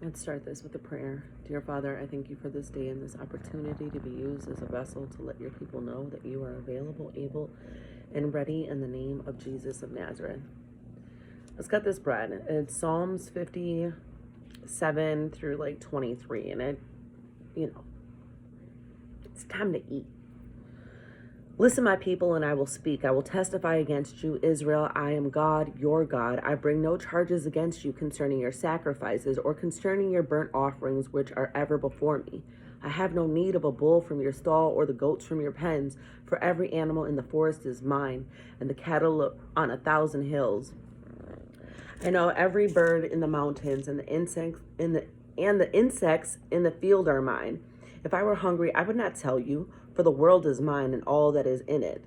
Let's start this with a prayer. Dear Father, I thank you for this day and this opportunity to be used as a vessel to let your people know that you are available, able, and ready in the name of Jesus of Nazareth. Let's cut this bread. It's Psalms 57 through 23, and it's time to eat. Listen, my people, and I will speak. I will testify against you, Israel. I am God, your God. I bring no charges against you concerning your sacrifices or concerning your burnt offerings, which are ever before me. I have no need of a bull from your stall or the goats from your pens, for every animal in the forest is mine, and the cattle on 1,000 hills. I know every bird in the mountains and the insects in the field are mine. If I were hungry, I would not tell you, for the world is mine and all that is in it.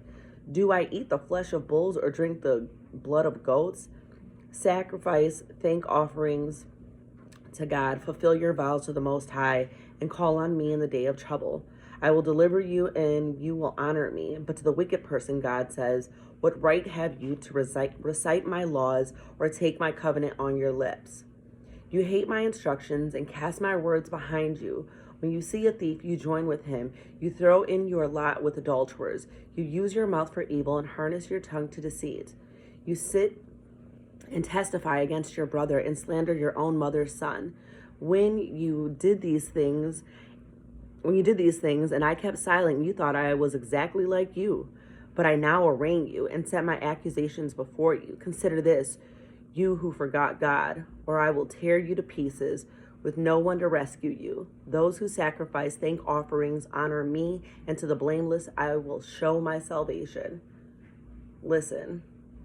Do I eat the flesh of bulls or drink the blood of goats? Sacrifice thank offerings to God, fulfill your vows to the Most High, and call on me in the day of trouble. I will deliver you and you will honor me. But to the wicked person, God says, what right have you to recite my laws or take my covenant on your lips? You hate my instructions and cast my words behind you. When you see a thief, you join with him. You throw in your lot with adulterers. You use your mouth for evil and harness your tongue to deceit. You sit and testify against your brother and slander your own mother's son. When you did these things and I kept silent, you thought I was exactly like you. But I now arraign you and set my accusations before you. Consider this, you who forgot God, or I will tear you to pieces with no one to rescue you. Those who sacrifice thank offerings honor me, and to the blameless I will show my salvation. Listen,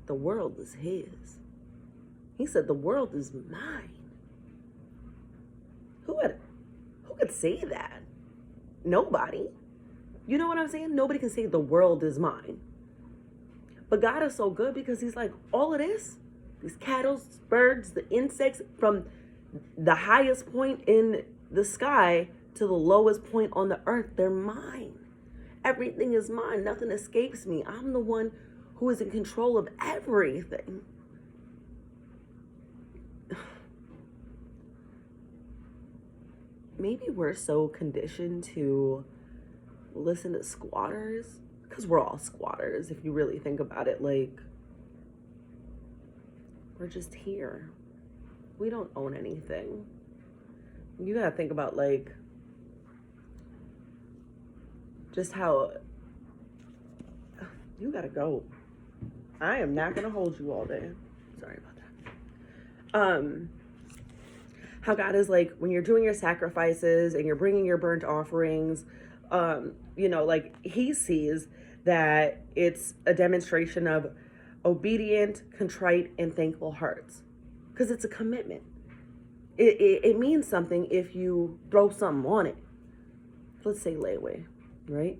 the world is his. He said the world is mine. Who could say that? Nobody. You know what I'm saying? Nobody can say the world is mine. But God is so good because he's like, all of this, these cattle, birds, the insects, from the highest point in the sky to the lowest point on the earth, they're mine. Everything is mine. Nothing escapes me. I'm the one who is in control of everything. Maybe we're so conditioned to listen to squatters, because we're all squatters if you really think about it. Like, we're just here. We don't own anything. You gotta think about just how you gotta go. I am not gonna hold you all day. Sorry about that. How God is like, when you're doing your sacrifices and you're bringing your burnt offerings, he sees that it's a demonstration of obedient, contrite, and thankful hearts. Because it's a commitment. It means something if you throw something on it. Let's say layaway, right?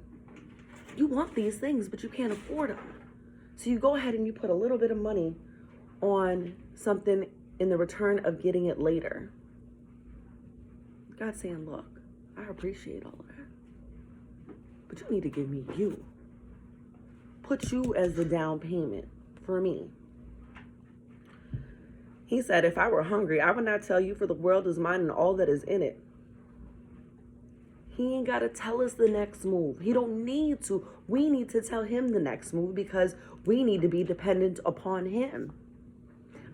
You want these things, but you can't afford them. So you go ahead and you put a little bit of money on something in the return of getting it later. God's saying, look, I appreciate all of that, but you need to give me you. Put you as the down payment for me. He said, if I were hungry, I would not tell you, for the world is mine and all that is in it. He ain't got to tell us the next move. He don't need to. We need to tell him the next move because we need to be dependent upon him.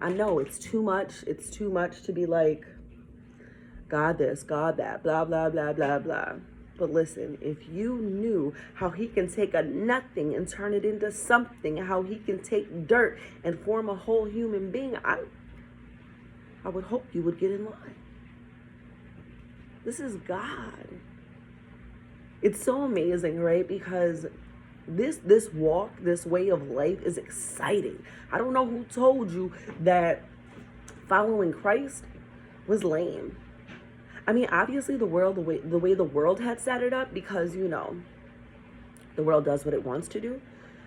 I know it's too much. It's too much to be like, God this, God that, blah, blah, blah, blah, blah. But listen, if you knew how he can take a nothing and turn it into something, how he can take dirt and form a whole human being, I would hope you would get in line. This is God. It's so amazing, right? Because this walk, this way of life is exciting. I don't know who told you that following Christ was lame. I mean, obviously the way the world had set it up, because, the world does what it wants to do.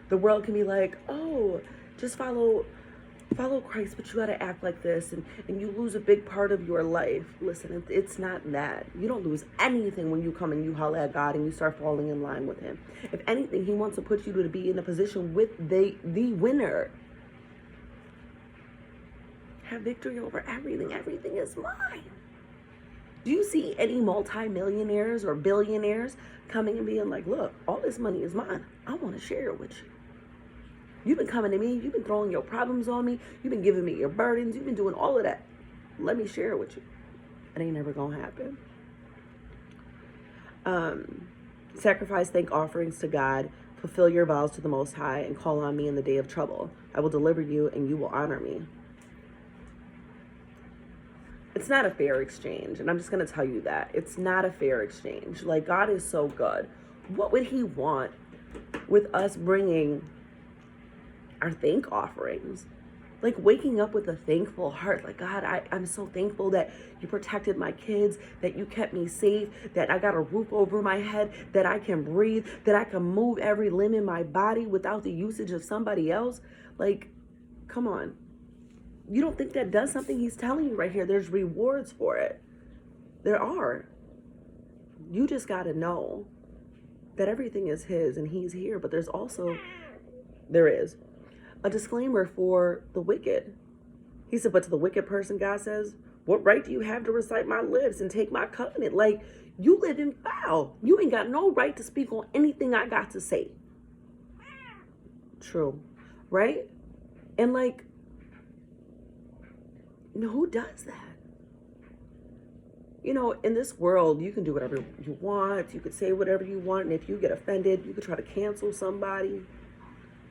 The world can be like, oh, just follow Christ, but you got to act like this, and you lose a big part of your life. Listen, it's not that. You don't lose anything when you come and you holler at God and you start falling in line with him. If anything, he wants to put you to be in a position with the winner. Have victory over everything. Everything is mine. Do you see any multimillionaires or billionaires coming and being like, look, all this money is mine. I want to share it with you. You've been coming to me. You've been throwing your problems on me. You've been giving me your burdens. You've been doing all of that. Let me share it with you. It ain't never going to happen. Sacrifice thank offerings to God. Fulfill your vows to the Most High and call on me in the day of trouble. I will deliver you and you will honor me. It's not a fair exchange. And I'm just going to tell you that. It's not a fair exchange. Like, God is so good. What would he want with us bringing our thank offerings? Like, waking up with a thankful heart. Like, God, I'm so thankful that you protected my kids, that you kept me safe, that I got a roof over my head, that I can breathe, that I can move every limb in my body without the usage of somebody else. Like, come on. You don't think that does something? He's telling you right here, there's rewards for it. There are. You just got to know that everything is his and he's here. But there is a disclaimer for the wicked. He said, but to the wicked person, God says, what right do you have to recite my lips and take my covenant? Like, you live in foul. You ain't got no right to speak on anything I got to say. True. Right? And like, who does that? In this world, you can do whatever you want. You could say whatever you want. And if you get offended, you could try to cancel somebody.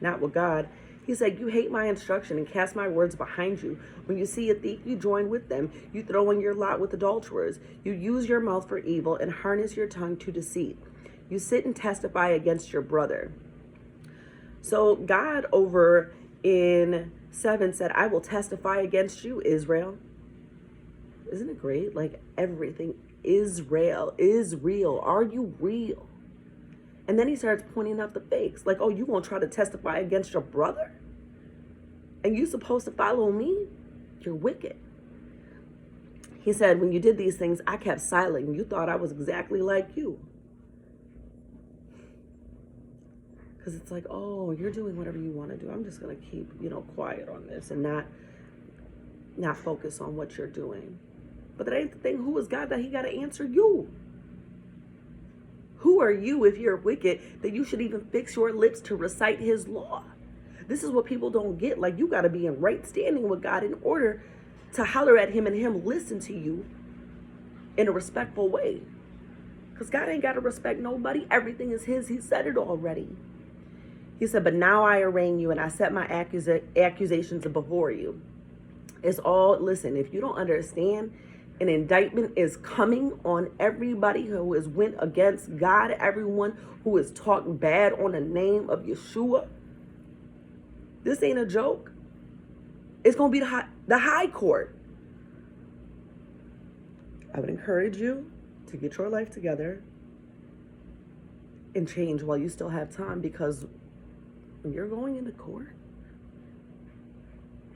Not with God. He said, you hate my instruction and cast my words behind you. When you see a thief, you join with them. You throw in your lot with adulterers. You use your mouth for evil and harness your tongue to deceit. You sit and testify against your brother. So God over in 7 said, I will testify against you, Israel. Isn't it great? Like, everything, Israel is real. Are you real? And then he starts pointing out the fakes. Like, oh, you gonna try to testify against your brother? And you supposed to follow me? You're wicked. He said, when you did these things, I kept silent. And you thought I was exactly like you. Because it's like, oh, you're doing whatever you want to do. I'm just going to keep, quiet on this and not focus on what you're doing. But that ain't the thing. Who is God that he got to answer you? Who are you, if you're wicked, that you should even fix your lips to recite his law? This is what people don't get. Like, you got to be in right standing with God in order to holler at him and him listen to you in a respectful way. Because God ain't got to respect nobody. Everything is his. He said it already. He said, but now I arraign you and I set my accusations before you. It's all, listen, if you don't understand, an indictment is coming on everybody who has went against God, everyone who has talked bad on the name of Yeshua. This ain't a joke. It's going to be the high court. I would encourage you to get your life together and change while you still have time, because when you're going into court,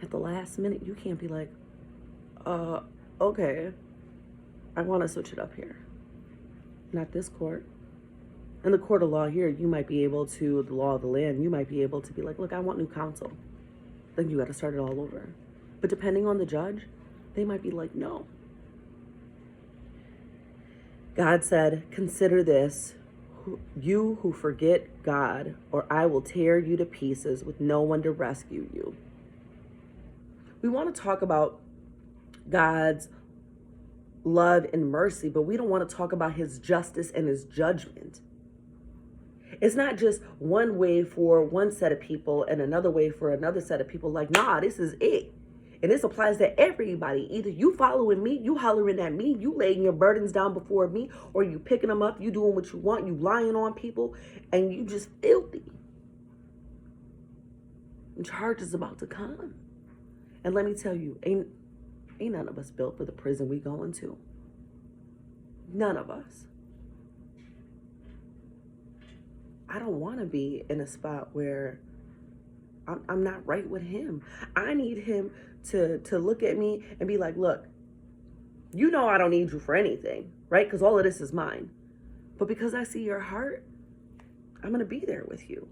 at the last minute, you can't be like, okay, I want to switch it up here. Not this court. In the court of law here, you might be able to, the law of the land, you might be able to be like, look, I want new counsel. Then you got to start it all over. But depending on the judge, they might be like, no. God said, consider this, you who forget God, or I will tear you to pieces with no one to rescue you. We want to talk about God's love and mercy, but we don't want to talk about his justice and his judgment. It's not just one way for one set of people and another way for another set of people. Like, nah, this is it. And this applies to everybody. Either you following me, you hollering at me, you laying your burdens down before me, or you picking them up, you doing what you want, you lying on people, and you just filthy. And charge is about to come. And let me tell you, ain't none of us built for the prison we going to. None of us. I don't want to be in a spot where I'm not right with him. I need him to look at me and be like, look, you know I don't need you for anything, right? Because all of this is mine. But because I see your heart, I'm going to be there with you.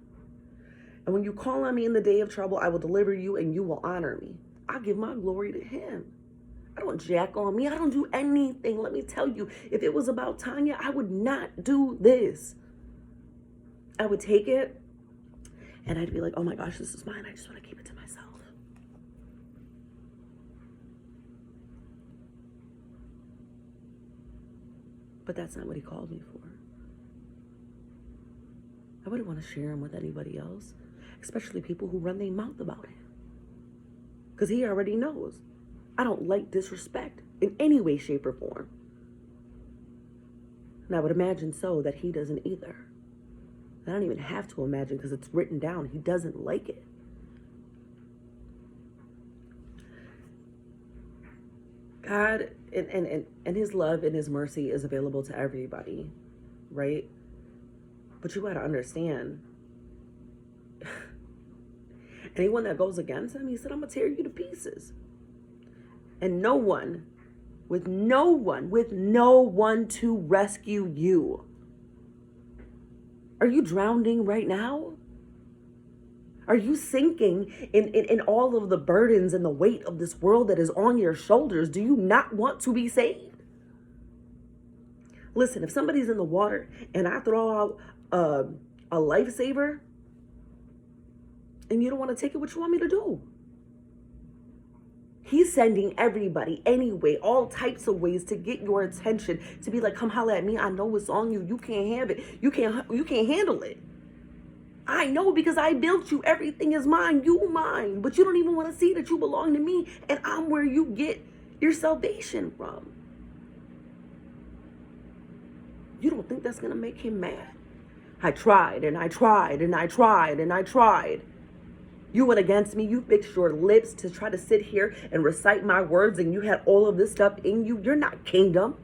And when you call on me in the day of trouble, I will deliver you and you will honor me. I'll give my glory to him. I don't jack on me. I don't do anything. Let me tell you, if it was about Tanya, I would not do this. I would take it and I'd be like, oh my gosh, this is mine. I just want to keep it to myself. But that's not what he called me for. I wouldn't want to share him with anybody else, especially people who run their mouth about it. Because he already knows I don't like disrespect in any way, shape, or form. And I would imagine so that he doesn't either. I don't even have to imagine because it's written down. He doesn't like it. God and his love and his mercy is available to everybody, right? But you got to understand, anyone that goes against him, he said, I'm going to tear you to pieces. And with no one to rescue you. Are you drowning right now? Are you sinking in all of the burdens and the weight of this world that is on your shoulders? Do you not want to be saved? Listen, if somebody's in the water and I throw out a lifesaver and you don't want to take it, what you want me to do? He's sending everybody anyway, all types of ways to get your attention, to be like, come holler at me. I know it's on you. You can't have it. You can't handle it. I know because I built you. Everything is mine. You mine. But you don't even want to see that you belong to me. And I'm where you get your salvation from. You don't think that's going to make him mad? I tried and I tried and I tried and I tried. You went against me. You fixed your lips to try to sit here and recite my words, and you had all of this stuff in you. You're not kingdom.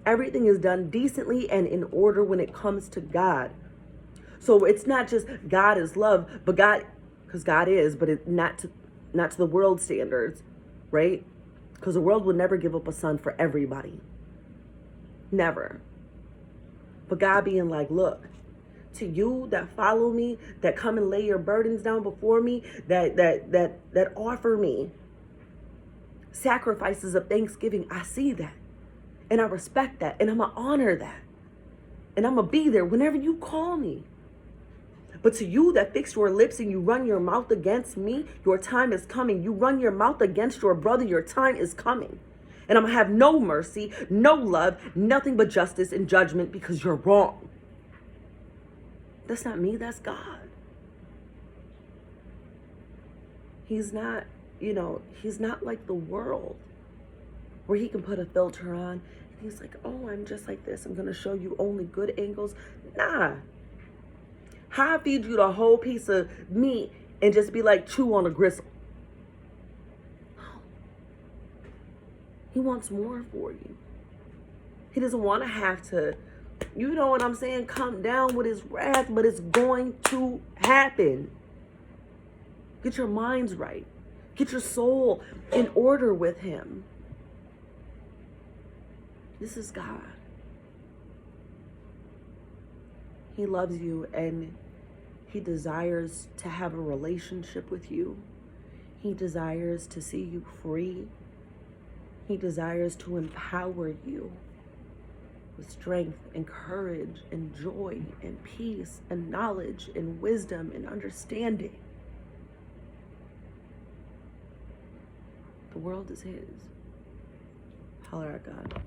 Everything is done decently and in order when it comes to God. So it's not just God is love, but God, because God is, but it not to the world standards, right? Because the world would never give up a son for everybody. Never. But God being like, look, to you that follow me, that come and lay your burdens down before me, that offer me sacrifices of thanksgiving, I see that. And I respect that. And I'm going to honor that. And I'm going to be there whenever you call me. But to you that fix your lips and you run your mouth against me, your time is coming. You run your mouth against your brother, your time is coming. And I'm going to have no mercy, no love, nothing but justice and judgment because you're wrong. That's not me, that's God. He's not, he's not like the world where he can put a filter on and he's like, oh, I'm just like this. I'm going to show you only good angles. Nah. How I feed you the whole piece of meat and just be like, chew on a gristle. No. He wants more for you. He doesn't want to have to, you know what I'm saying, come down with his wrath, but it's going to happen. Get your minds right. Get your soul in order with him. This is God. He loves you and he desires to have a relationship with you. He desires to see you free. He desires to empower you with strength and courage and joy and peace and knowledge and wisdom and understanding. The world is his. Holler at God.